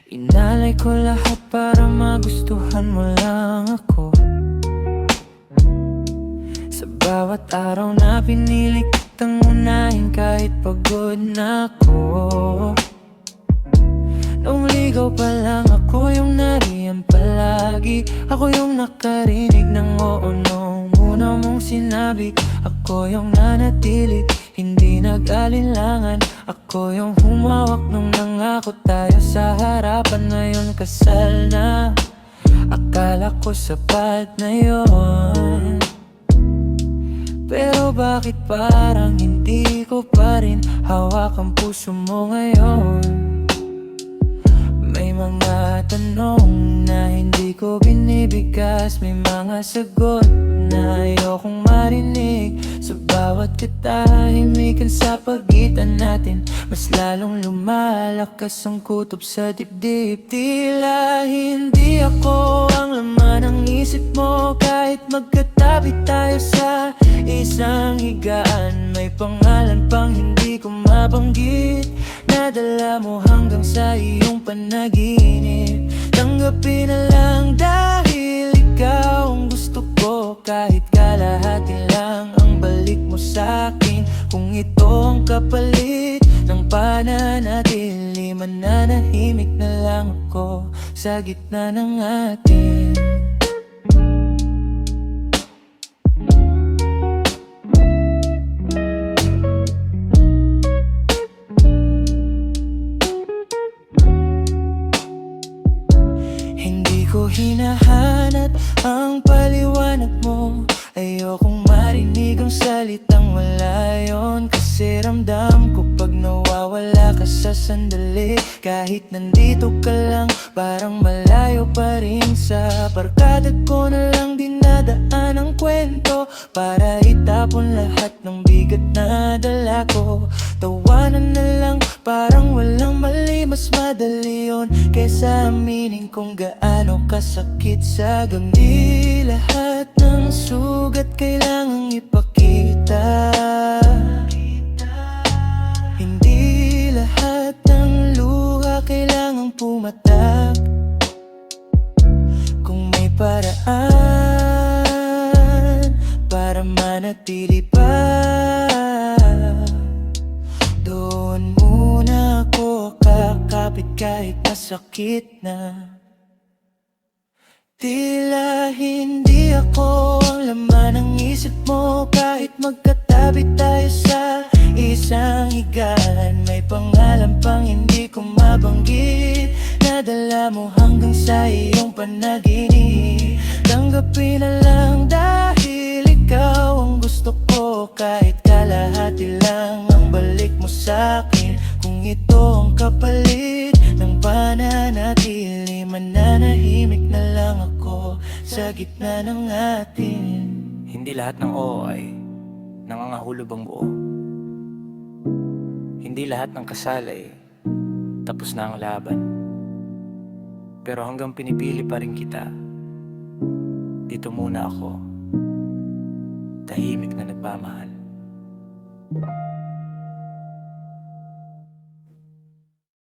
Inalay ko lahat para magustuhan mo lang ako. Sa bawat araw na pinili kitang unahin kahit pagod na ako. Noong ligaw pa lang ako yung nariyan palagi. Ako yung nakarinig ng oo nung una mong sinabi. Ako yung nanatili, hindi nag-alinlangan. Ako yung humawak nung nangako tayo sa harapan. Ngayon kasal na, akala ko sapat na yun. Pero bakit parang hindi ko pa rin hawak ang puso mo ngayon? May mga tanong na hindi ko binibigkas. May mga sagot na ayokong marinig. Sa bawat katahimikan sa pagitan natin, mas lalong lumalakas ang kutob sa dibdib. Tila hindi ako ang laman ng isip mo. Kahit magkatabi tayo sa isang higaan, may pangalan pang hindi ko mabanggit. Nadala mo hanggang sa iyong panaginip. Tanggapin na lang dahil ikaw ang gusto ko. Kahit kalahati lang ang balik mo sa'kin. Kung ito ang kapalit ng pananatili, mananahimik na lang ako sa gitna ng atin. Hindi ko hinahanap ang paliwanag mo. Ayokong marinig ang salitang wala yun. Kasi ramdam ko pag nawawala ka sa sandali. Kahit nandito ka lang, parang malayo pa rin. Sa barkada ko na lang dinadaan ang kwento, para itapon lahat ng bigat na dala ko. Tawanan na lang, parang walang mali. Mas madali yun kesa aminin kung gaano kasakit sa gam. Di lahat ng sugat kailangang ipakita. Hindi lahat ng luha kailangang pumatak. Kung may paraan para manatili pa, doon muna ako kakapit kahit masakit na. Tila hindi ako ang laman ng isip mo. Kahit magkatabi tayo sa isang higaan, may pangalan pang hindi ko mabanggit. Nadala mo hanggang sa iyong panaginip. Tanggapin na lang dahil ikaw ang gusto ko. Kahit kalahati lang ang balik mo sa'kin. Kung ito ang kapalit ng pananatili, mananahimik na lang ako sa gitna ng atin. Hindi lahat ng oo ay nangangahulob ang buo. Hindi lahat ng kasal ay tapos na ang laban. Pero hanggang pinipili pa rin kita, dito muna ako, tahimik na nagmamahal.